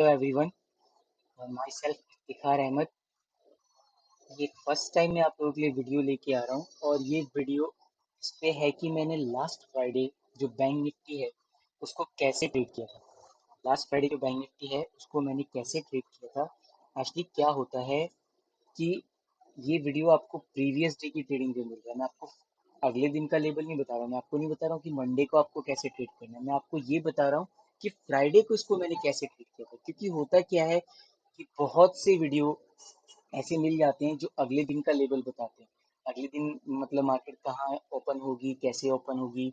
Hello everyone, myself Iftikhar Ahmed. ये first time मैं आप लोगों के लिए वीडियो लेके आ रहा हूँ और ये वीडियो इस पे है कि मैंने लास्ट फ्राइडे जो बैंक निफ्टी है उसको कैसे ट्रेड किया था। लास्ट फ्राइडे जो बैंक निफ्टी है उसको मैंने कैसे ट्रेड किया था। एक्चुअली क्या होता है कि ये वीडियो आपको प्रीवियस डे की ट्रेडिंग पे मिल रहा है। मैं आपको अगले दिन का लेवल नहीं बता रहा हूँ, मैं आपको नहीं बता रहा हूँ कि मंडे को आपको कैसे ट्रेड करना है। मैं आपको ये बता रहा हूँ कि फ्राइडे को इसको मैंने कैसे ट्रेड किया था। क्योंकि होता क्या है कि बहुत से वीडियो ऐसे मिल जाते हैं जो अगले दिन का लेवल बताते हैं। अगले दिन मतलब मार्केट कहाँ ओपन होगी, कैसे ओपन होगी,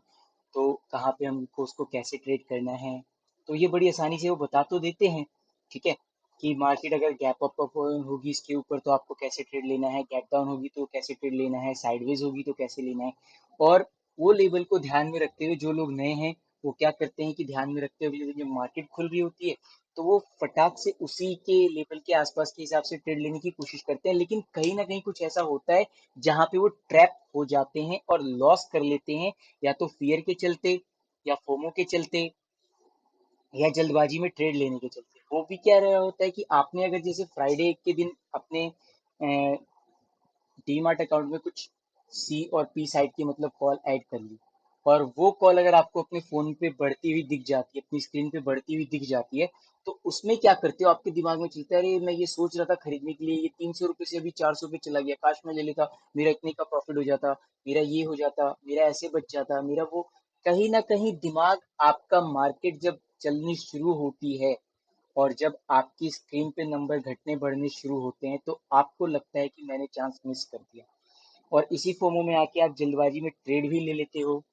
तो कहाँ पे हमको उसको कैसे ट्रेड करना है। तो ये बड़ी आसानी से वो बता तो देते हैं, ठीक है, कि मार्केट अगर गैप अप ओपन होगी इसके ऊपर तो आपको कैसे ट्रेड लेना है, गैप डाउन होगी तो कैसे ट्रेड लेना है, साइडवेज होगी तो कैसे लेना है। और वो लेवल को ध्यान में रखते हुए जो लोग नए हैं वो क्या करते हैं कि ध्यान में रखते हुए जब मार्केट खुल रही होती है तो वो फटाक से उसी के लेवल के आसपास के हिसाब से ट्रेड लेने की कोशिश करते हैं। लेकिन कहीं ना कहीं कुछ ऐसा होता है जहां पे वो ट्रैप हो जाते हैं और लॉस कर लेते हैं, या तो फियर के चलते, या फोमो के चलते, या जल्दबाजी में ट्रेड लेने के चलते। वो भी क्या रहा होता है कि आपने अगर जैसे फ्राइडे के दिन अपने डीमार्ट अकाउंट में कुछ सी और पी साइड की मतलब कॉल ऐड कर ली, और वो कॉल अगर आपको अपने फोन पे बढ़ती हुई दिख जाती है, अपनी स्क्रीन पे बढ़ती हुई दिख जाती है, तो उसमें क्या करते हो, आपके दिमाग में चलता है अरे मैं ये सोच रहा था खरीदने के लिए, ये 300 रुपये से अभी 400 पे चला गया, काश मैं ले लेता, मेरा इतने का प्रॉफिट हो जाता, मेरा ये हो जाता, मेरा ऐसे बच जाता, मेरा वो। कहीं ना कहीं दिमाग आपका, मार्केट जब चलनी शुरू होती है और जब आपकी स्क्रीन पे नंबर घटने बढ़ने शुरू होते हैं तो आपको लगता है कि मैंने चांस मिस कर दिया, और इसी फोमो में आके आप जल्दबाजी में ट्रेड भी ले लेते हो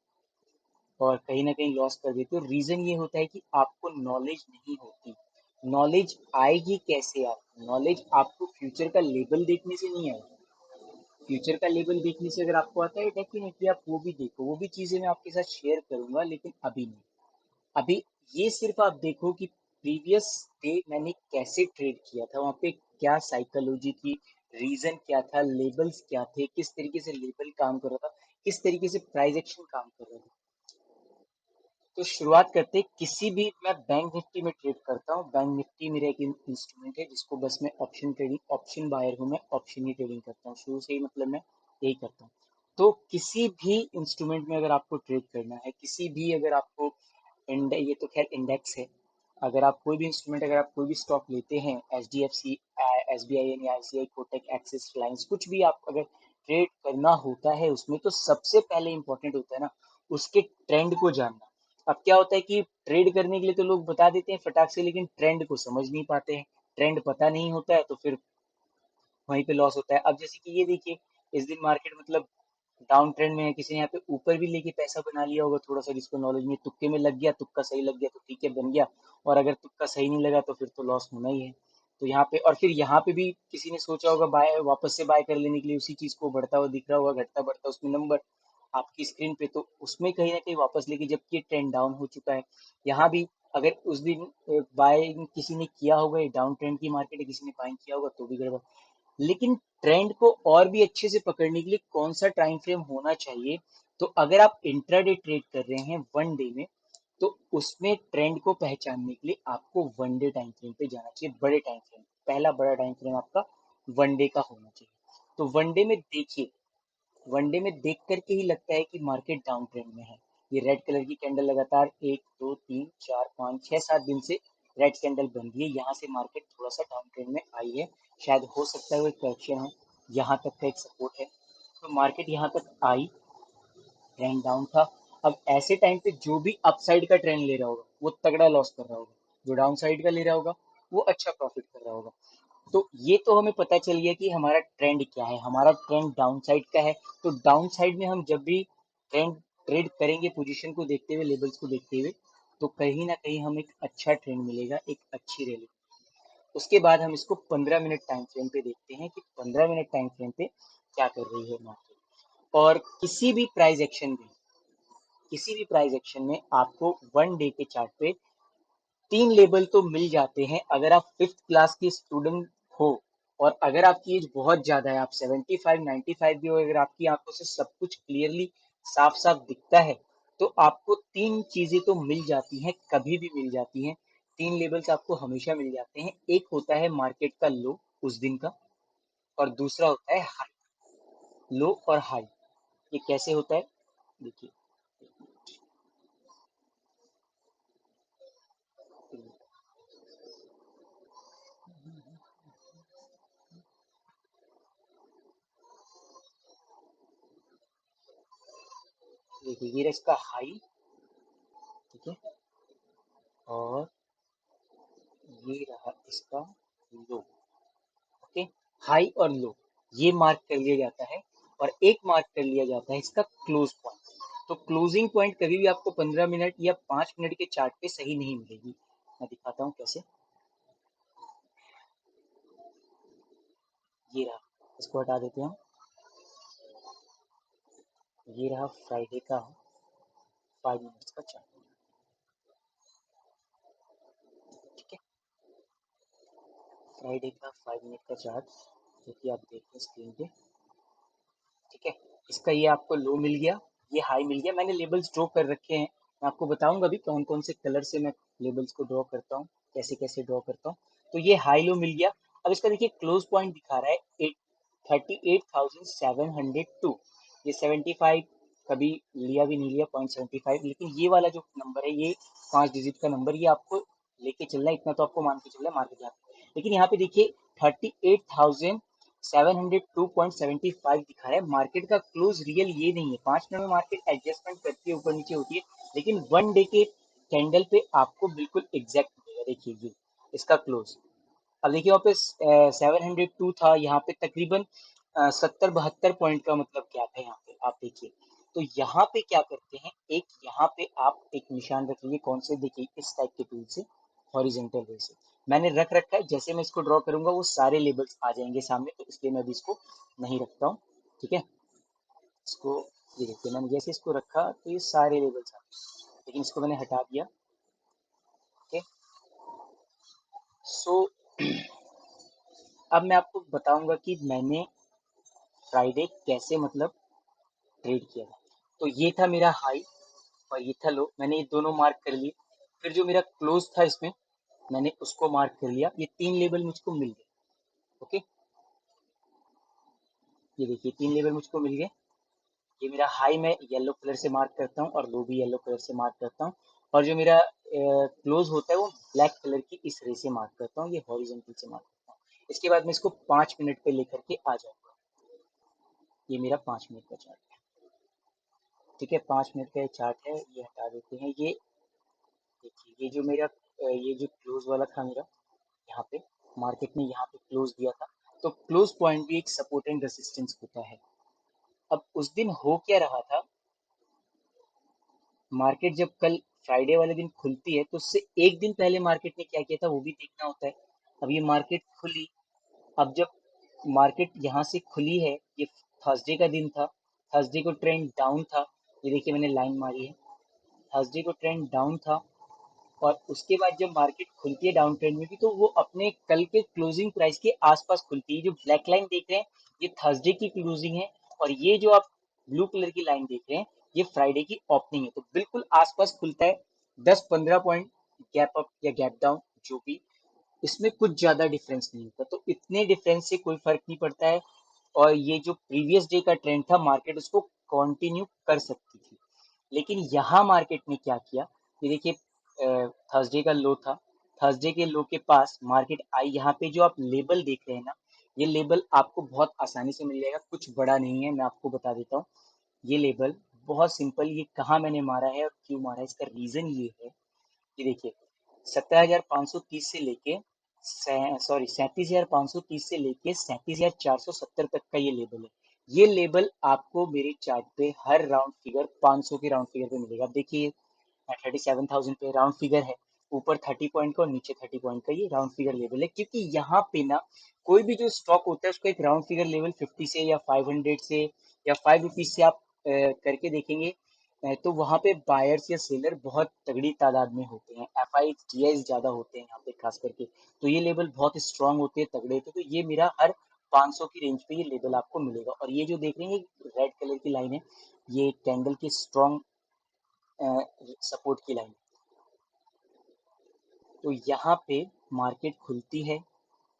और कहीं ना कहीं लॉस कर देते हो। रीजन ये होता है कि आपको नॉलेज नहीं होती। नॉलेज आएगी कैसे? आप नॉलेज आपको फ्यूचर का लेवल देखने से नहीं आएगी। फ्यूचर का लेवल देखने से अगर आपको आता है डेफिनेटली आप वो भी देखो, वो भी चीजें मैं आपके साथ शेयर करूंगा, लेकिन अभी नहीं। अभी ये सिर्फ आप देखो कि प्रीवियस डे मैंने कैसे ट्रेड किया था, वहां पे क्या साइकोलॉजी थी, रीजन क्या था, लेबल्स क्या थे, किस तरीके से लेबल काम कर रहा था, किस तरीके से प्राइस एक्शन काम कर रहा था। तो शुरुआत करते हैं किसी भी, मैं बैंक निफ्टी में ट्रेड करता हूँ। बैंक निफ्टी मेरा एक इंस्ट्रूमेंट है जिसको बस मैं ऑप्शन ट्रेडिंग, ऑप्शन बायर हूँ, मैं ऑप्शन ही ट्रेडिंग करता हूँ शुरू से ही, मतलब मैं यही करता हूँ। तो किसी भी इंस्ट्रूमेंट में अगर आपको ट्रेड करना है, किसी भी अगर आपको ये तो खैर इंडेक्स है। अगर आप कोई भी इंस्ट्रूमेंट, अगर आप कोई भी स्टॉक लेते हैं, H D F C, S B I, यानी I C I, Kotak, Axis, Reliance, कुछ भी आप अगर ट्रेड करना होता है उसमें, तो सबसे पहले इंपॉर्टेंट होता है ना उसके ट्रेंड को जानना। अब क्या होता है कि ट्रेड करने के लिए तो लोग बता देते हैं फटाक से, लेकिन ट्रेंड को समझ नहीं पाते हैं। ट्रेंड पता नहीं होता है तो फिर वहीं पे लॉस होता है। अब जैसे कि ये देखिए, इस दिन मार्केट मतलब डाउन ट्रेंड में है, किसी ने यहाँ पे ऊपर भी लेके पैसा बना लिया होगा थोड़ा सा, जिसको नॉलेज में तुक्के में लग गया, तुक्का सही लग गया तो ठीक है, बन गया। और अगर तुक्का सही नहीं लगा तो फिर तो लॉस होना ही है। तो यहाँ पे, और फिर यहाँ पे भी किसी ने सोचा होगा बाय, वापस से बाय कर लेने के लिए, उसी चीज को बढ़ता हुआ दिख रहा होगा, घटता बढ़ता उसमें नंबर आपकी स्क्रीन पे, तो उसमें कहीं ना कहीं वापस लेके, जबकि ट्रेंड डाउन हो चुका है। यहाँ भी अगर उस दिन बाय किसी ने किया होगा, डाउन ट्रेंड की मार्केट है, किसी ने बाइंग किया होगा तो भी गड़बड़। लेकिन ट्रेंड को और भी अच्छे से पकड़ने के लिए कौन सा टाइम फ्रेम होना चाहिए? तो अगर आप इंट्राडे ट्रेड कर रहे हैं वन डे में, तो उसमें ट्रेंड को पहचानने के लिए आपको वन डे टाइम फ्रेम पे जाना चाहिए, बड़े टाइम फ्रेम। पहला बड़ा टाइम फ्रेम आपका वन डे का होना चाहिए। तो वन डे में देखिए, वनडे में देख करके ही लगता है कि मार्केट डाउन ट्रेंड में है। ये रेड कलर की कैंडल लगातार 1 2 3 4 5 6 7 दिन से रेड कैंडल बन रही है, यहाँ से मार्केट थोड़ा सा डाउन ट्रेंड में आई है। शायद हो सकता है वो करेक्शन हो, यहाँ तक का एक सपोर्ट है। तो मार्केट यहाँ तक आई, ट्रेंड डाउन था। अब ऐसे टाइम पे जो भी अपसाइड का ट्रेंड ले रहा होगा वो तगड़ा लॉस कर रहा होगा, जो डाउन साइड का ले रहा होगा वो अच्छा प्रॉफिट कर रहा होगा। तो ये तो हमें पता चल गया कि हमारा ट्रेंड क्या है, हमारा ट्रेंड डाउन साइड का है। तो डाउन साइड में हम जब भी ट्रेंड ट्रेड करेंगे, पोजीशन को देखते हुए, लेवल्स को देखते हुए, तो कहीं ना कहीं हमें एक अच्छा ट्रेंड मिलेगा, एक अच्छी रैली। उसके बाद हम इसको 15 मिनट टाइम फ्रेम पे देखते हैं कि 15 मिनट टाइम फ्रेम पे क्या कर रही है मार्केट। और किसी भी प्राइस एक्शन में आपको वन डे के चार्ट पे तीन लेबल तो मिल जाते हैं। अगर आप फिफ्थ क्लास के स्टूडेंट हो और अगर आपकी एज बहुत ज्यादा है, आप 75 95 भी हो, अगर आपकी आंखों से सब कुछ क्लियरली साफ साफ दिखता है, तो आपको तीन चीजें तो मिल जाती हैं, कभी भी मिल जाती हैं। तीन लेबल्स आपको हमेशा मिल जाते हैं। एक होता है मार्केट का लो उस दिन का, और दूसरा होता है हाई। लो और हाई ये कैसे होता है, देखिए। देखिए ये रहा इसका हाई, ठीक है, और ये रहा इसका लो। ओके, हाई और लो ये मार्क कर लिया जाता है, और एक मार्क कर लिया जाता है इसका क्लोज पॉइंट। तो क्लोजिंग पॉइंट कभी भी आपको 15 मिनट या 5 मिनट के चार्ट पे सही नहीं मिलेगी। मैं दिखाता हूँ कैसे। ये रहा, इसको हटा देते हैं। ये रहा फ्राइडे का 5 मिनट्स का चार्ट, ठीक है। फ्राइडे का 5 मिनट का चार्ट जो कि आप देखते हैं स्क्रीन पे, ठीक है। इसका ये आपको लो मिल गया, ये हाई मिल गया। मैंने लेबल्स ड्रॉ कर रखे हैं, मैं आपको बताऊंगा अभी कौन कौन से कलर से मैं लेबल्स को ड्रॉ करता हूँ, कैसे कैसे ड्रॉ करता हूँ। तो ये हाई लो मिल गया। अब इसका देखिए क्लोज पॉइंट दिखा रहा है 38,702। ये 75 कभी लिया भी नहीं लिया, 0.75, लेकिन ये वाला जो नंबर है, ये 5 डिजिट का नंबर, ये आपको लेके चलना है, इतना तो आपको मान के चलना है मार्केट यहाँ। लेकिन यहाँ पे देखिए 38,702.75 दिखा रहा है। मार्केट का क्लोज रियल ये नहीं है, 5 मिनट में मार्केट एडजस्टमेंट करती है, ऊपर नीचे होती है, लेकिन 1 डे के कैंडल पे आपको बिल्कुल एग्जैक्ट मिलेगा। देखिए ये इसका क्लोज। अब देखिए वहाँ पे 702 था, यहाँ पे तकरीबन 70-72 पॉइंट का मतलब गैप है यहाँ पे, आप देखिए। तो यहाँ पे क्या करते हैं, एक यहाँ पे आप एक निशान रख लीजिए, कौन से, देखिए इस टाइप के टूल से, हॉरिजेंटल वे से मैंने रख रखा है। जैसे मैं इसको ड्रॉ करूंगा वो सारे लेबल्स आ जाएंगे सामने, तो इसलिए मैं अभी इसको नहीं रखता हूँ, ठीक है। इसको, ये देखिए मैंने जैसे इसको रखा तो ये सारे लेबल्स आ गए, लेकिन इसको मैंने हटा दिया, ओके। सो अब मैं आपको बताऊंगा कि मैंने फ्राइडे कैसे मतलब ट्रेड किया था। तो ये था मेरा हाई और ये था लो, मैंने ये दोनों मार्क कर लिए। फिर जो मेरा क्लोज था इसमें, मैंने उसको मार्क कर लिया। ये तीन लेबल मुझको मिल गए, ओके। ये देखिए तीन लेबल मुझको मिल गए। ये मेरा हाई मैं येलो कलर से मार्क करता हूँ, और लो भी येलो कलर से मार्क करता हूँ। और जो मेरा क्लोज होता है वो ब्लैक कलर की इस रे से मार्क करता हूँ, ये हॉरिजॉन्टल से मार्क करता हूँ। इसके बाद मैं इसको 5 मिनट पे लेकर के आ जाऊंगा। ये मेरा 5 मिनट का चार्ट है, ठीक है। 5 मिनट का चार्ट है, ये हटा देते हैं। ये देखिए ये जो मेरा ये जो क्लोज वाला था मेरा, यहाँ पे मार्केट ने यहाँ पे क्लोज दिया था। तो क्लोज पॉइंट भी एक सपोर्ट एंड रेसिस्टेंस होता है। अब उस दिन हो क्या रहा था, मार्केट जब कल फ्राइडे वाले दिन खुलती है तो उससे एक दिन पहले मार्केट ने क्या किया था वो भी देखना होता है। अब ये मार्केट खुली, अब जब मार्केट यहाँ से खुली है, ये थर्सडे का दिन था, थर्सडे को ट्रेंड डाउन था। ये देखिए मैंने लाइन मारी है, थर्सडे को ट्रेंड डाउन था। और उसके बाद जब मार्केट खुलती है डाउन ट्रेंड में भी, तो वो अपने कल के क्लोजिंग प्राइस के आसपास खुलती है। जो ब्लैक लाइन देख रहे हैं ये थर्सडे की क्लोजिंग है, और ये जो आप ब्लू कलर की लाइन देख रहे हैं ये फ्राइडे की ओपनिंग है। तो बिल्कुल आसपास खुलता है, 10-15 पॉइंट गैप अप या गैप डाउन जो भी, इसमें कुछ ज्यादा डिफरेंस नहीं होता। तो इतने डिफरेंस से कोई फर्क नहीं पड़ता है। और ये जो प्रीवियस डे का ट्रेंड था मार्केट उसको कंटिन्यू कर सकती थी, लेकिन यहाँ मार्केट ने क्या किया, ये देखिए थर्सडे का लो था, थर्सडे के लो के पास मार्केट आई। यहाँ पे जो आप लेबल देख रहे हैं ना, ये लेबल आपको बहुत आसानी से मिल जाएगा, कुछ बड़ा नहीं है, मैं आपको बता देता हूँ। ये लेबल बहुत सिंपल, ये कहाँ मैंने मारा है और क्यों मारा है, इसका रीजन ये है। ये देखिए 17,530 से लेके, सॉरी 37,530 से लेके 37,470 तक का ये लेबल है। ये लेबल आपको मेरे चार्ट पे हर राउंड फिगर 500 के राउंड फिगर पे मिलेगा। आप देखिए 37,000 पे राउंड फिगर है, ऊपर 30 पॉइंट का और नीचे 30 पॉइंट का ये राउंड फिगर लेवल है। क्योंकि यहाँ पे ना कोई भी जो स्टॉक होता है उसका एक राउंड फिगर लेवल 50 से या 500 से या ₹5 से आप करके देखेंगे, तो वहां पे बायर्स या सेलर बहुत तगड़ी तादाद में होते हैं, एफ आई टी आई ज्यादा होते हैं यहाँ पे खास करके। तो ये लेवल बहुत स्ट्रांग होते हैं, तगड़े होते हैं। तो ये मेरा हर 500 की रेंज पे ये लेवल आपको मिलेगा। और ये जो देख रहे हैं रेड कलर की लाइन है, ये कैंडल की स्ट्रांग सपोर्ट की लाइन। तो यहाँ पे मार्केट खुलती है।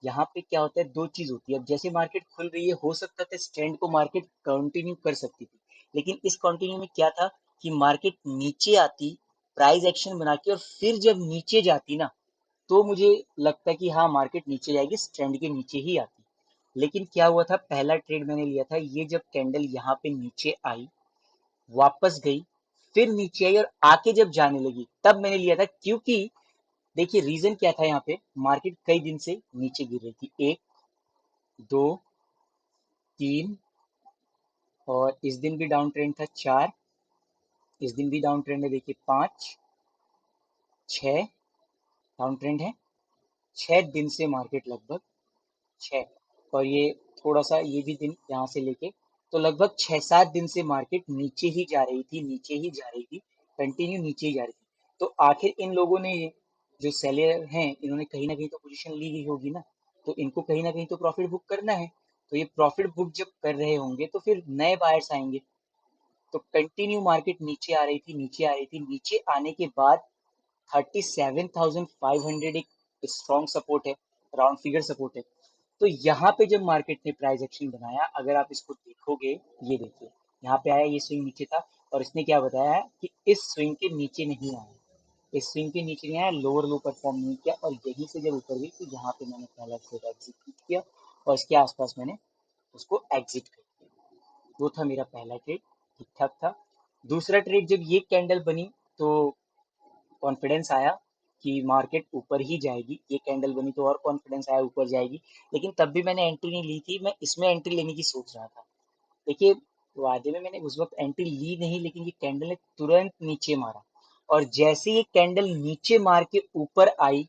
यहाँ पे क्या होता है, दो चीज होती है। अब जैसे मार्केट खुल रही है, हो सकता था इस ट्रेंड को मार्केट कंटिन्यू कर सकती थी, लेकिन इस कंटिन्यू में क्या था कि मार्केट नीचे आती, प्राइस एक्शन बना के, और फिर जब नीचे जाती ना, तो मुझे लगता है कि हाँ मार्केट नीचे जाएगी, इस ट्रेंड के नीचे ही आती। लेकिन क्या हुआ था, पहला ट्रेड मैंने लिया था, ये जब कैंडल यहाँ पे नीचे आई, वापस गई, फिर नीचे आई और आके जब जाने लगी, तब मैंने लिया था। क्योंकि देखिए रीजन क्या था, यहाँ पे मार्केट कई दिन से नीचे गिर रही थी, एक, दो, तीन, और इस दिन भी डाउन ट्रेंड था, चार, इस दिन भी डाउन ट्रेंड है, देखिए पांच, छह डाउन ट्रेंड है। 6 दिन से मार्केट लगभग, छः, और ये थोड़ा सा ये भी दिन यहाँ से लेके, तो लगभग 6-7 दिन से मार्केट नीचे ही जा रही थी, नीचे ही जा रही थी, कंटिन्यू नीचे ही जा रही थी। तो आखिर इन लोगों ने, जो सेलर हैं, इन्होंने कहीं ना कहीं तो पोजीशन ली गई होगी ना, तो इनको कहीं ना कहीं तो प्रॉफिट बुक करना है। तो ये प्रॉफिट बुक जब कर रहे होंगे तो फिर नए बायर्स आएंगे। तो कंटिन्यू मार्केट नीचे आ रही थी, नीचे आ रही थी, नीचे आने के बाद 37,500 एक स्ट्रॉन्ग सपोर्ट है, राउंड फिगर सपोर्ट है। तो यहाँ पे जब मार्केट ने प्राइस एक्शन बनाया, अगर आप इसको देखोगे, ये देखिए, यहाँ पे आया, ये स्विंग नीचे था, और इसने क्या बताया कि इस स्विंग के नीचे नहीं आया, इस स्विंग के नीचे नहीं आया, लोअर लो परफॉर्म नहीं किया, और यहीं से जब ऊपर गई तो यहाँ पे मैंने पहला ट्रेड एग्जीक्यूट किया, और इसके आसपास मैंने उसको एग्जिट कर दिया। वो था मेरा पहला ट्रेड, ठीक ठाक था। दूसरा ट्रेड, जब ये कैंडल बनी, तो कॉन्फिडेंस आया कि मार्केट ऊपर ही जाएगी, ये कैंडल बनी तो और कॉन्फिडेंस आया ऊपर जाएगी। लेकिन तब भी मैंने एंट्री नहीं ली थी, मैं इसमें एंट्री लेने की सोच रहा था। देखिए, वादे में मैंने उस वक्त एंट्री ली नहीं, लेकिन ये कैंडल ने तुरंत नीचे मारा, और जैसे ये कैंडल नीचे मार के ऊपर आई,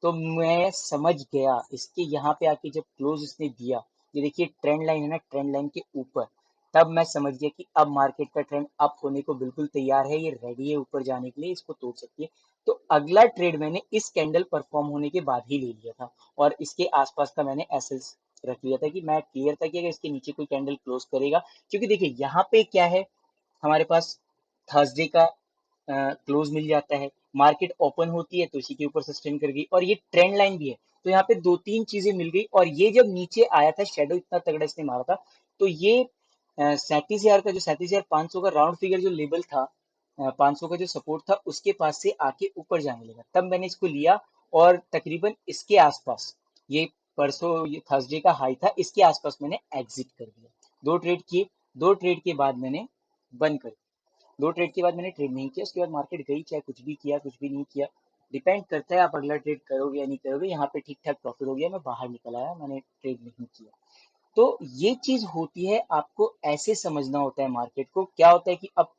तो मैं समझ गया, इसके यहाँ पे आके जब क्लोज इसने दिया, ये देखिए ट्रेंड लाइन है ना, ट्रेंड लाइन के ऊपर, तब मैं समझ गया कि अब मार्केट का ट्रेंड अप होने को बिल्कुल तैयार है, ये रेडी है ऊपर जाने के लिए, इसको तोड़ सकती है। तो अगला ट्रेड मैंने इस कैंडल परफॉर्म होने के बाद ही ले लिया था, और इसके आसपास का मैंने एसएल्स रख लिया था, कि मैं क्लियर था कि अगर इसके नीचे कोई कैंडल क्लोज करेगा, क्योंकि देखिए यहाँ पे क्या है, हमारे पास थर्सडे का क्लोज मिल जाता है, मार्केट ओपन होती है तो इसी के ऊपर सस्टेन कर गई, और ये ट्रेंड लाइन भी है। तो यहाँ पे दो तीन चीजें मिल गई, और ये जब नीचे आया था, शेडो इतना तगड़ा इसने मारा था, तो ये 37,000 का, जो 37,500 का राउंड फिगर जो लेवल था, 500 का जो सपोर्ट था, उसके पास से आके ऊपर जाने लगा, तब मैंने इसको लिया। और तकरीबन इसके आसपास, ये परसों, ये थर्सडे का हाई था, इसके आसपास मैंने एग्जिट कर दिया। दो ट्रेड किए, दो ट्रेड के बाद मैंने बंद कर दिया। दो ट्रेड के बाद मैंने ट्रेड नहीं किया, उसके बाद मार्केट गई, चाहे कुछ भी किया, कुछ भी नहीं किया, डिपेंड करता है आप अगला ट्रेड करोगे या नहीं करोगे। यहाँ पे ठीक ठाक प्रॉफिट हो गया, मैं बाहर निकल आया, मैंने ट्रेड नहीं किया। तो ये चीज होती है, आपको ऐसे समझना होता है मार्केट को। क्या होता है कि अब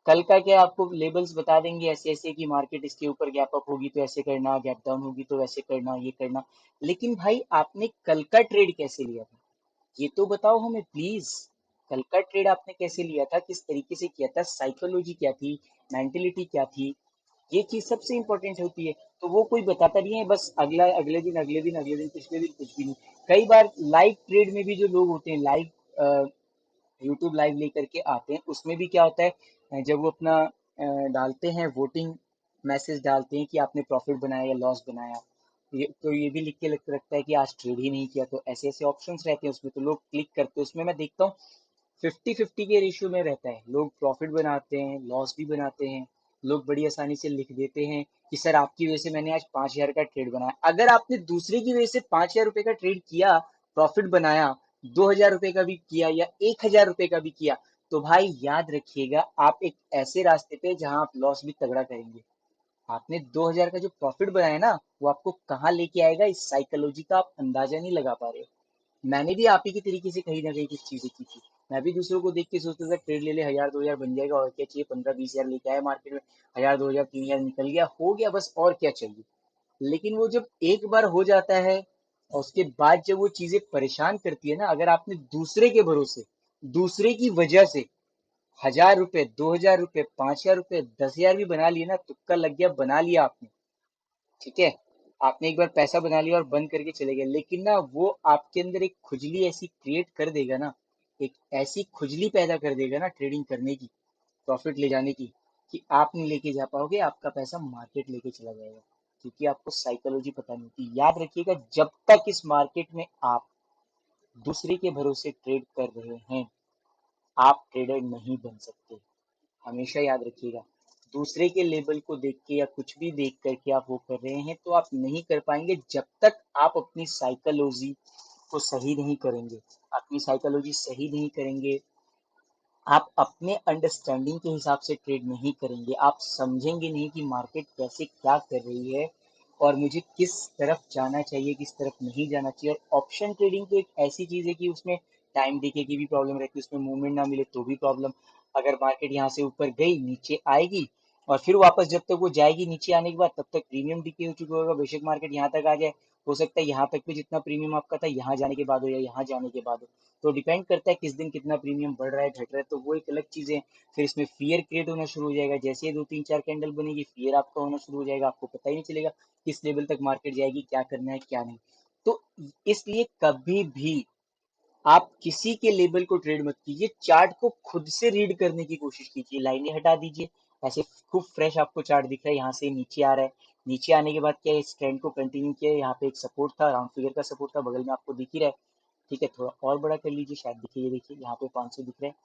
कल का क्या, आपको लेबल्स बता देंगे ऐसे ऐसे कि मार्केट इसके ऊपर गैप अप होगी तो ऐसे करना, गैप डाउन होगी तो वैसे करना, ये करना। लेकिन भाई आपने कल का ट्रेड कैसे लिया था, ये तो बताओ हमें प्लीज। कल का ट्रेड आपने कैसे लिया था, किस तरीके से किया था, साइकोलॉजी क्या थी, मेंटेलिटी क्या थी, ये चीज सबसे इंपॉर्टेंट होती है। तो वो कोई बताता नहीं है, बस अगला, अगले दिन, अगले दिन, अगले दिन, पिछले दिन, कुछ भी नहीं। कई बार लाइव ट्रेड में भी जो लोग होते हैं, लाइव यूट्यूब लाइव लेकर के आते हैं, उसमें भी क्या होता है, जब वो अपना डालते हैं वोटिंग, मैसेज डालते हैं कि आपने प्रॉफिट बनाया या लॉस बनाया, तो ये भी लिख के रखता है कि आज ट्रेड ही नहीं किया। तो ऐसे ऐसे ऑप्शंस रहते हैं उसमें, तो लोग क्लिक करते हैं, उसमें मैं देखता हूँ 50-50 के रेशियो में रहता है, लोग प्रॉफिट बनाते हैं, लॉस भी बनाते हैं। लोग बड़ी आसानी से लिख देते हैं कि सर आपकी वजह से मैंने आज 5,000 का ट्रेड बनाया। अगर आपने दूसरे की वजह से 5,000 रुपए का ट्रेड किया, प्रॉफिट बनाया, 2,000 रुपए का भी किया या 1,000 रुपए का भी किया, तो भाई याद रखिएगा, आप एक ऐसे रास्ते पे जहां आप लॉस भी तगड़ा करेंगे। आपने 2,000 का जो प्रॉफिट बनाया ना, वो आपको कहाँ लेके आएगा, इस साइकोलॉजी का आप अंदाजा नहीं लगा पा रहे हो। मैंने भी आप ही की तरीके से कहीं ना कहीं कुछ चीजें की थी। मैं भी दूसरों को देख के सोचता था ट्रेड ले ले, 1,000-2,000 बन जाएगा, और क्या चाहिए, 15-20 हजार लेके आया मार्केट में, 1,000-2,000-3,000 निकल गया, हो गया, बस और क्या चाहिए। लेकिन वो जब एक बार हो जाता है, और उसके बाद जब वो चीजें परेशान करती है ना, अगर आपने दूसरे के भरोसे, दूसरे की वजह से 1,000 रुपए, 2,000 रुपए, 5,000 रुपए, 10,000 भी बना लिए ना, तुक्का लग गया, बना लिया आपने, ठीक है, आपने एक बार पैसा बना लिया और बंद करके चले गए, लेकिन ना वो आपके अंदर एक खुजली ऐसी क्रिएट कर देगा ना, एक ऐसी खुजली पैदा कर देगा ना ट्रेडिंग करने की, प्रॉफिट ले जाने की, कि आप नहीं लेके जा पाओगे, आपका पैसा मार्केट लेके चला जाएगा। क्योंकि आपको साइकोलॉजी पता नहीं होती। याद रखिएगा, जब तक इस मार्केट में आप दूसरे के भरोसे ट्रेड कर रहे हैं, आप ट्रेडर नहीं बन सकते। हमेशा याद रखिएगा, दूसरे के लेवल को देख के या कुछ भी देख करके आप वो कर रहे हैं तो आप नहीं कर पाएंगे, जब तक आप अपनी साइकोलॉजी को सही नहीं करेंगे। अपनी साइकोलॉजी सही नहीं करेंगे, आप अपने अंडरस्टैंडिंग के हिसाब से ट्रेड नहीं करेंगे, आप समझेंगे नहीं कि मार्केट कैसे क्या कर रही है और मुझे किस तरफ जाना चाहिए, किस तरफ नहीं जाना चाहिए। और ऑप्शन ट्रेडिंग तो एक ऐसी चीज है कि उसमें टाइम डिके की भी प्रॉब्लम रहती है, उसमें मूवमेंट ना मिले तो भी प्रॉब्लम। अगर मार्केट यहाँ से ऊपर गई, नीचे आएगी और फिर वापस जब तक वो जाएगी नीचे आने के बाद, तब तक प्रीमियम डिके हो चुका होगा। बेशक मार्केट यहाँ तक आ जाए, हो सकता है यहाँ तक भी जितना प्रीमियम आपका था यहाँ जाने के बाद हो या यहाँ जाने के बाद हो। तो डिपेंड करता है किस दिन कितना प्रीमियम बढ़ रहा है, घट रहा है, तो वो एक अलग चीज है। फिर इसमें फियर क्रिएट होना शुरू हो जाएगा, जैसे ये 2 3 4 कैंडल बनेगी, फियर आपका होना शुरू हो जाएगा, आपको पता ही नहीं चलेगा किस लेवल तक मार्केट जाएगी, क्या करना है क्या नहीं। तो इसलिए कभी भी आप किसी के लेवल को ट्रेड मत कीजिए, चार्ट को खुद से रीड करने की कोशिश कीजिए। लाइनें हटा दीजिए, ऐसे खूब फ्रेश आपको चार्ट दिख रहा है, यहाँ से नीचे आ रहा है, नीचे आने के बाद क्या है, इस ट्रेंड को कंटिन्यू किया है, यहाँ पे एक सपोर्ट था, राउंड फिगर का सपोर्ट था, बगल में आपको दिख ही रहा है। ठीक है, थोड़ा और बड़ा कर लीजिए, शायद दिखे, ये देखिए यहाँ पे 500 दिख रहा है।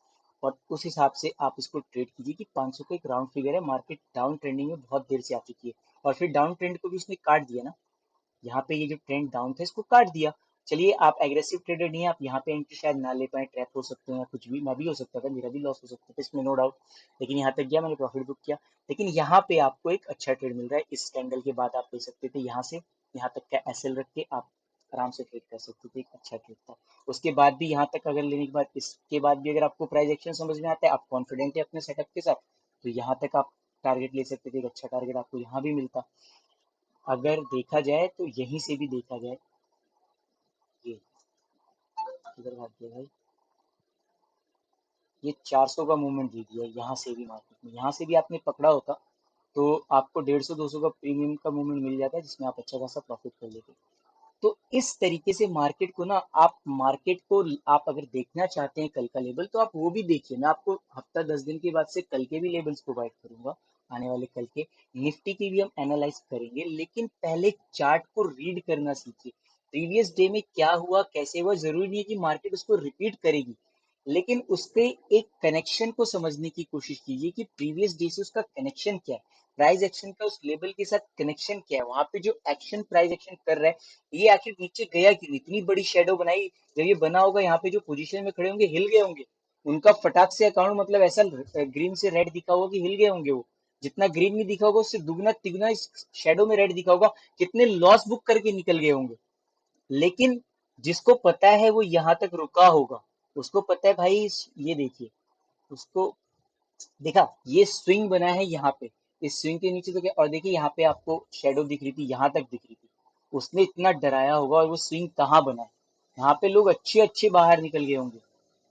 और उस हिसाब से आप इसको ट्रेड कीजिए कि 500 का एक राउंड फिगर है, मार्केट डाउन ट्रेंडिंग में बहुत देर से आ चुकी है और फिर डाउन ट्रेंड को भी उसने काट दिया ना। यहाँ पे ये जो ट्रेंड डाउन था इसको काट दिया। चलिए, आप एग्रेसिव ट्रेडर नहीं है, आप यहाँ पे एंट्री शायद ना ले पाए, ट्रैप हो सकते हैं या कुछ भी, मैं भी हो सकता था, मेरा भी लॉस हो सकता था इसमें, नो डाउट। लेकिन यहाँ तक गया, मैंने प्रॉफिट बुक किया। लेकिन यहाँ पे आपको एक अच्छा ट्रेड मिल रहा है, इस कैंडल के बाद आप ले सकते थे यहाँ से यहाँ तक का एसएल रख के आप आराम से ट्रेड कर सकते थे, एक अच्छा ट्रेड था। उसके बाद भी यहाँ तक अगर लेने के बाद, इसके बाद भी अगर आपको प्राइस एक्शन समझ में आता है, आप कॉन्फिडेंट है अपने सेटअप के साथ, तो यहाँ तक आप टारगेट ले सकते थे, एक अच्छा टारगेट आपको यहाँ भी मिलता। अगर देखा जाए तो यहीं से भी देखा जाए, ये किधर भाग गया भाई, ये 400 का मूवमेंट दे दिया यहाँ से भी मार्केट में, यहाँ से भी आपने पकड़ा होता तो आपको 150 200 का प्रीमियम का मूवमेंट मिल जाता है, जिसमें आप अच्छा खासा प्रॉफिट कर लेते। तो इस तरीके से मार्केट को ना, आप मार्केट को आप अगर देखना चाहते हैं कल का लेवल, तो आप वो भी देखिए। मैं आपको हफ्ता 10 दिन के बाद से कल के भी लेवल्स प्रोवाइड करूंगा, आने वाले कल के। निफ्टी की भी हम एनालाइज करेंगे, लेकिन पहले चार्ट को रीड करना सीखिए। प्रीवियस डे में क्या हुआ, कैसे हुआ, जरूरी नहीं है कि मार्केट उसको रिपीट करेगी, लेकिन उसके एक कनेक्शन को समझने की कोशिश कीजिए कि प्रीवियस डे से उसका कनेक्शन क्या है, प्राइस एक्शन का उस लेवल के साथ कनेक्शन क्या है, वहां पे जो एक्शन प्राइस एक्शन कर रहा है, ये आखिर नीचे गया क्यों, इतनी बड़ी शेडो बनाई। जब ये बना होगा, यहाँ पे जो पोजीशन में खड़े होंगे हिल गए होंगे, उनका फटाक से अकाउंट मतलब ऐसा ग्रीन से रेड दिखा होगा कि हिल गए होंगे वो। जितना ग्रीन में दिखा होगा उससे दुगना तिगुना इस शेडो में रेड दिखा होगा, कितने लॉस बुक करके निकल गए होंगे। लेकिन जिसको पता है वो यहाँ तक रुका होगा, उसको पता है भाई, ये देखिए, उसको देखा ये स्विंग बना है यहाँ पे, इस स्विंग के नीचे तो क्या, और देखिए यहाँ पे आपको शेडो दिख रही थी, यहाँ तक दिख रही थी, उसने इतना डराया होगा और वो स्विंग कहाँ बना है, यहाँ पे लोग अच्छे अच्छे बाहर निकल गए होंगे।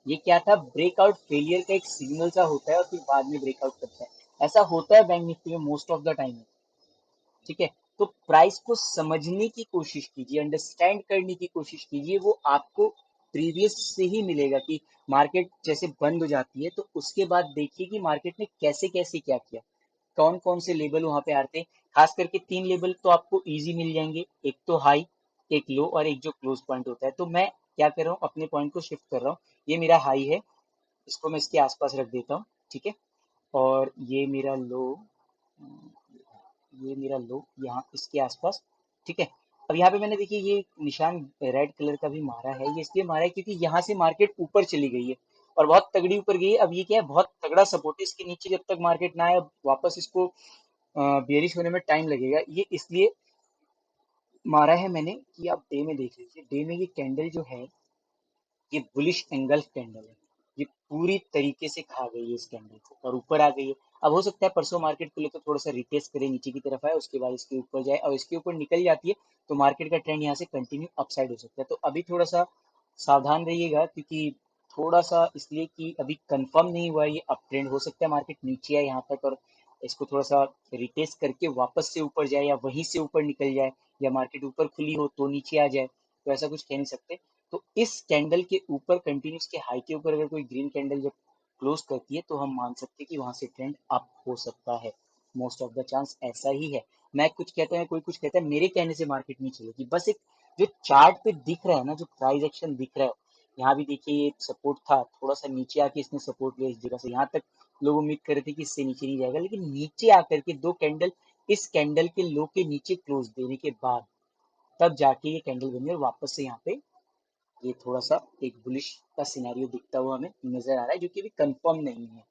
ये क्या था, ब्रेकआउट फेलियर का एक सिग्नल सा होता है और फिर बाद में ब्रेकआउट करता है, ऐसा होता है बैंक निफ्टी में मोस्ट ऑफ द टाइम। ठीक है, तो प्राइस को समझने की कोशिश कीजिए, अंडरस्टैंड करने की कोशिश कीजिए, वो आपको प्रीवियस से ही मिलेगा कि मार्केट जैसे बंद हो जाती है तो उसके बाद देखिए कि मार्केट ने कैसे कैसे क्या किया, कौन कौन से लेवल वहां पे आते हैं। खास करके 3 लेवल तो आपको इजी मिल जाएंगे, एक तो हाई, एक लो और एक जो क्लोज पॉइंट होता है। तो मैं क्या कर रहा हूँ, अपने पॉइंट को शिफ्ट कर रहा हूँ, ये मेरा हाई है, इसको मैं इसके आसपास रख देता हूँ। ठीक है, और ये मेरा लो, ये मेरा लो यहाँ इसके आसपास। ठीक है, अब यहाँ पे मैंने देखिए ये निशान रेड कलर का भी मारा है, ये इसलिए मारा है क्योंकि यहाँ से मार्केट ऊपर चली गई है और बहुत तगड़ी ऊपर गई है। अब ये क्या है, बहुत तगड़ा सपोर्ट है, इसके नीचे जब तक मार्केट ना आए वापस इसको बेरिश होने में टाइम लगेगा, ये इसलिए मारा है मैंने कि आप डे में देख लीजिए। डे में ये कैंडल जो है, ये बुलिश एंगल्फ कैंडल है, ये पूरी तरीके से खा गई है इस कैंडल को और ऊपर आ गई है। अब हो सकता है परसों मार्केट को लेकर थोड़ा सा रिटेस्ट करे, नीचे की तरफ आए, उसके बाद इसके ऊपर जाए और इसके ऊपर निकल जाती है तो मार्केट का ट्रेंड यहाँ से कंटिन्यू अपसाइड हो सकता है। तो अभी थोड़ा सा सावधान रहिएगा, क्योंकि थोड़ा सा इसलिए कि अभी कंफर्म नहीं हुआ है ये अप ट्रेंड, हो सकता है मार्केट नीचे आए यहाँ तक और इसको थोड़ा सा रिटेस्ट करके वापस से ऊपर जाए या वहीं से ऊपर निकल जाए, या मार्केट ऊपर खुली हो तो नीचे आ जाए, तो ऐसा कुछ कह नहीं सकते। तो इस कैंडल के ऊपर कंटिन्यूस के हाई के ऊपर अगर कोई ग्रीन कैंडल जब क्लोज करती है तो हम मान सकते हैं कि वहां से ट्रेंड अप हो सकता है, मोस्ट ऑफ द चांस ऐसा ही है। मैं कुछ कहता है, कोई कुछ कहता है, मेरे कहने से मार्केट नहीं चलेगी। बस एक जो चार्ट पे दिख रहा है ना, जो प्राइस एक्शन दिख रहा है, यहाँ भी देखिए ये सपोर्ट था, थोड़ा सा नीचे आके इसने सपोर्ट लिया इस जगह से, यहाँ तक लोग उम्मीद कर रहे थे कि इससे नीचे नहीं जाएगा, लेकिन नीचे आकर के दो कैंडल इस कैंडल के लो के नीचे क्लोज देने के बाद तब जाके ये कैंडल बनी और वापस से यहाँ पे ये थोड़ा सा एक बुलिश का सिनेरियो दिखता हुआ हमें नजर आ रहा है, जो कि अभी कंफर्म नहीं है।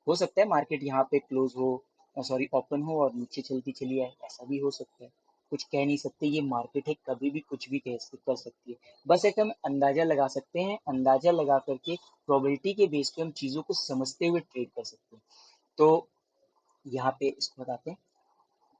हो सकता है मार्केट यहाँ पे क्लोज हो, सॉरी ओपन हो और नीचे चलती चली आए, ऐसा भी हो सकता है। कुछ कह नहीं सकते, ये मार्केट है, कभी भी कुछ भी कर सकती है। बस एक हम अंदाजा लगा सकते हैं, अंदाजा लगा करके प्रोबेबिलिटी के बेस पे हम चीजों को समझते हुए ट्रेड कर सकते हैं। तो यहाँ पे इसको बताते हैं।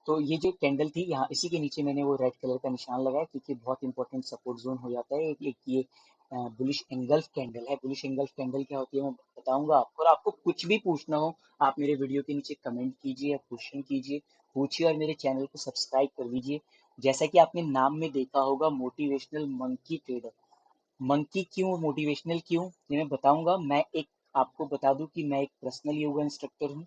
तो ये जो कैंडल थी, यहाँ इसी के नीचे मैंने वो रेड कलर का निशान लगाया, क्योंकि बहुत इंपॉर्टेंट सपोर्ट जोन हो जाता है। एक ये बुलिश एंगल्फ कैंडल है। बुलिश एंगल्फ कैंडल क्या होती है मैं बताऊंगा आपको, और आपको कुछ भी पूछना हो आप मेरे वीडियो के नीचे कमेंट कीजिए या क्वेश्चन कीजिए, पूछिए, और मेरे चैनल को सब्सक्राइब कर लीजिए। जैसा कि आपने नाम में देखा होगा, मोटिवेशनल मंकी ट्रेडर। मंकी क्यों, मोटिवेशनल क्यों, ये मैं बताऊंगा। मैं एक आपको बता दूं कि मैं एक पर्सनल योगा इंस्ट्रक्टर हूँ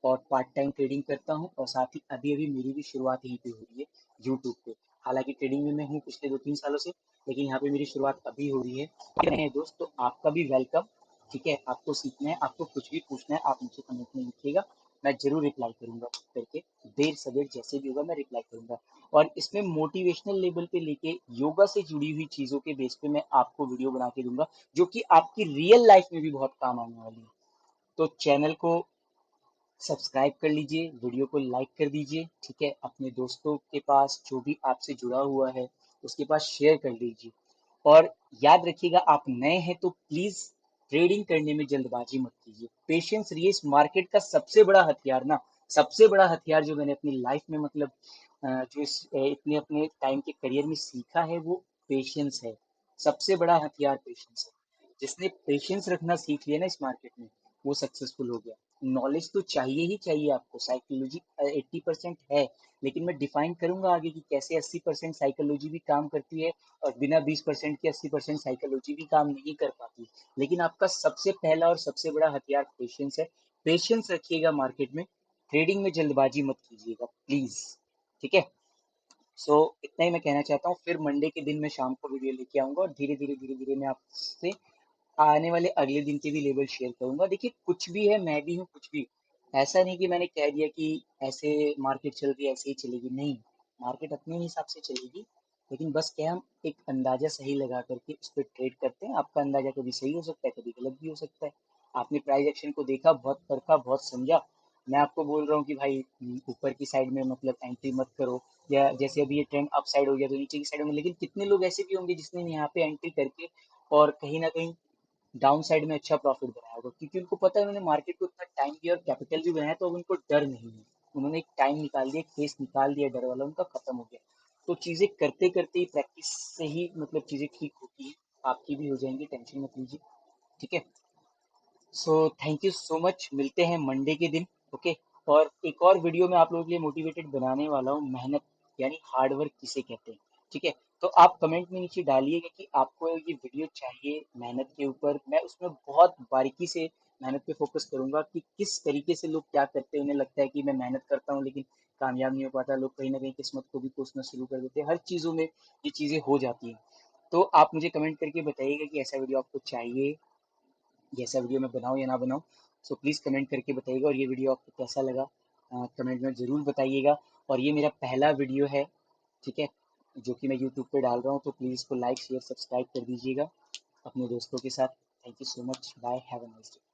और पार्ट टाइम ट्रेडिंग करता हूँ, और साथ ही अभी अभी मेरी भी शुरुआत यहीं पे हो रही है, यूट्यूब पे। हालांकि ट्रेडिंग में मैं हूँ पिछले 2-3 सालों से, लेकिन यहाँ पे मेरी शुरुआत अभी हो रही है। नए दोस्त, तो आपका भी वेलकम। ठीक है, आपको सीखना है, आपको कुछ भी पूछना है, आप मुझे कमेंट में लिखिएगा, मैं जरूर रिप्लाई करूंगा करके। देर सवेर जैसे भी होगा मैं रिप्लाई करूंगा। और इसमें मोटिवेशनल लेवल पे लेके योगा से जुड़ी हुई चीजों के बेस पे मैं आपको वीडियो बना के दूंगा, जो कि आपकी रियल लाइफ में भी बहुत काम आने वाली है। तो चैनल को सब्सक्राइब कर लीजिए, वीडियो को लाइक कर दीजिए, ठीक है, अपने दोस्तों के पास जो भी आपसे जुड़ा हुआ है उसके पास शेयर कर लीजिए। और याद रखिएगा, आप नए हैं तो प्लीज ट्रेडिंग करने में जल्दबाजी मत कीजिए, पेशेंस रहिए। इस मार्केट का सबसे बड़ा हथियार ना, सबसे बड़ा हथियार जो मैंने अपनी लाइफ में मतलब जो इतने अपने टाइम के करियर में सीखा है, वो पेशेंस है। सबसे बड़ा हथियार पेशेंस है। जिसने पेशेंस रखना सीख लिया ना इस मार्केट में, वो सक्सेसफुल हो गया। नॉलेज तो चाहिए ही चाहिए आपको, साइकोलॉजी 80% है, लेकिन मैं डिफाइन करूंगा आगे कि कैसे 80% साइकोलॉजी भी काम करती है और बिना 20% के 80% साइकोलॉजी भी काम नहीं कर पाती। लेकिन आपका सबसे पहला और सबसे बड़ा हथियार पेशेंस है। पेशेंस रखिएगा मार्केट में, ट्रेडिंग में जल्दबाजी मत कीजिएगा प्लीज। ठीक है, सो इतना ही मैं कहना चाहता हूँ। फिर मंडे के दिन मैं शाम को वीडियो लेके आऊंगा और धीरे धीरे धीरे धीरे मैं आपसे आने वाले अगले दिन के भी लेवल शेयर करूंगा। देखिए, कुछ भी है, मैं भी हूँ, कुछ भी ऐसा नहीं कि मैंने कह दिया कि ऐसे मार्केट चल रही है ऐसे ही चलेगी, नहीं। मार्केट अपने हिसाब से चलेगी, लेकिन बस क्या हम एक अंदाजा सही लगा करके उस पर ट्रेड करते हैं। आपका अंदाजा कभी सही हो सकता है, कभी गलत भी हो सकता है। आपने प्राइस एक्शन को देखा, बहुत परखा, बहुत समझा। मैं आपको बोल रहा हूँ कि भाई ऊपर की साइड में मतलब एंट्री मत करो, या जैसे अभी ये ट्रेंड अप साइड हो गया तो नीचे की साइड में। लेकिन कितने लोग ऐसे भी होंगे जिसने यहाँ पे एंट्री करके और कहीं ना कहीं डाउन साइड में अच्छा प्रॉफिट बनाया होगा, क्योंकि उनको पता है उन्होंने मार्केट को इतना टाइम दिया और कैपिटल भी बनाया, तो अब उनको डर नहीं है। उन्होंने एक टाइम निकाल दिया, केस निकाल दिया, डर वाला उनका खत्म हो गया। तो चीजें करते करते ही, प्रैक्टिस से ही मतलब चीजें ठीक होती है। आपकी भी हो जाएंगी, टेंशन मत लीजिए। ठीक है, so thank you so much, मिलते हैं मंडे के दिन। ओके, और एक और वीडियो में आप लोगों के लिए मोटिवेटेड बनाने वाला हूँ, मेहनत यानी हार्ड वर्क किसे कहते हैं। ठीक है, तो आप कमेंट में नीचे डालिएगा कि आपको ये वीडियो चाहिए मेहनत के ऊपर। मैं उसमें बहुत बारीकी से मेहनत पे फोकस करूंगा कि किस तरीके से लोग क्या करते हैं। उन्हें लगता है कि मैं मेहनत करता हूँ लेकिन कामयाब नहीं हो पाता, लोग कहीं ना कहीं किस्मत को भी कोसना शुरू कर देते हैं। हर चीज़ों में ये चीज़ें हो जाती हैं। तो आप मुझे कमेंट करके बताइएगा कि ऐसा वीडियो आपको चाहिए, जैसा वीडियो मैं बनाऊँ या ना बनाऊँ। सो प्लीज़ कमेंट करके बताइएगा, और ये वीडियो आपको कैसा लगा कमेंट में ज़रूर बताइएगा। और ये मेरा पहला वीडियो है, ठीक है, जो कि मैं यूट्यूब पे डाल रहा हूँ, तो प्लीज़ इसको लाइक शेयर सब्सक्राइब कर दीजिएगा अपने दोस्तों के साथ। Thank you so much, bye, have a nice day.